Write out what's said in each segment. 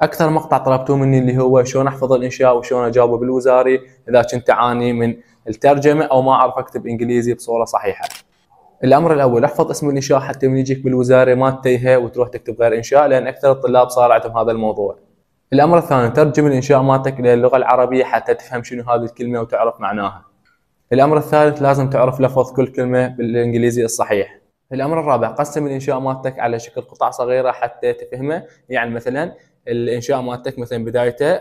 اكثر مقطع طلبتوه مني اللي هو شلون احفظ الانشاء وشلون اجاوبه بالوزاري اذا كنت اعاني من الترجمه او ما اعرف اكتب انجليزي بصوره صحيحه. الامر الاول، احفظ اسم الانشاء حتى من يجيك بالوزاره ما تتيهه وتروح تكتب غير انشاء، لان اكثر الطلاب صار عندهم هذا الموضوع. الامر الثاني، ترجم الانشاء مالتك الى اللغه العربيه حتى تفهم شنو هذه الكلمه وتعرف معناها. الامر الثالث، لازم تعرف لفظ كل كلمه بالانجليزي الصحيح. الامر الرابع، قسم الانشاء مالتك على شكل قطع صغيره حتى تفهمه. يعني مثلا الانشاء مالتك مثلا بدايته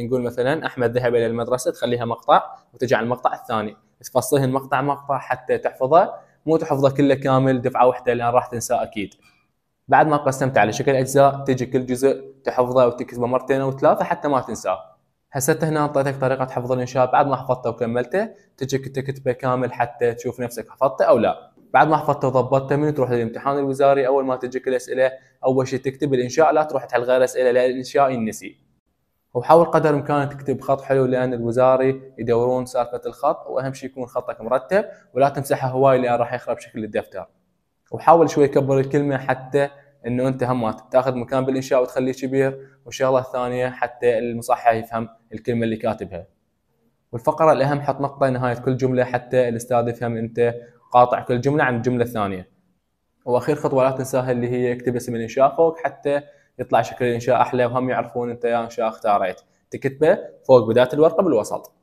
نقول مثلا احمد ذهب الى المدرسه، تخليها مقطع وتجي على المقطع الثاني تفصلهن مقطع مقطع حتى تحفظه، مو تحفظه كله كامل دفعه واحده لان راح تنساه اكيد. بعد ما قسمت على شكل اجزاء تجي كل جزء تحفظه وتكتبه مرتين او ثلاثه حتى ما تنساه. هسه هنا اعطيتك طريقه حفظ الانشاء، بعد ما حفظته وكملته تجي تكتبه كامل حتى تشوف نفسك حفظته او لا. بعد ما حفظته وضبطته من تروح للامتحان الوزاري، اول ما تجيك الاسئله اول شيء تكتب الانشاء، لا تروح تحل غير اسئله لان الانشاء ينسي. وحاول قدر الامكان تكتب خط حلو لان الوزاري يدورون سالفه الخط، واهم شيء يكون خطك مرتب ولا تمسحه هواي لان راح يخرب شكل الدفتر. وحاول شوي كبر الكلمه حتى انه انت هم تاخذ مكان بالانشاء وتخليه كبير، والشغله الثانيه حتى المصحح يفهم الكلمه اللي كاتبها. والفقره الاهم، حط نقطه نهايه كل جمله حتى الاستاذ يفهم انت قاطع كل جمله عن الجمله الثانيه. واخير خطوه لا تنساها اللي هي اكتب اسم الانشاء فوق حتى يطلع شكل الانشاء احلى وهم يعرفون انت يا انشاء اختاريت. تكتبه فوق بدايه الورقه بالوسط.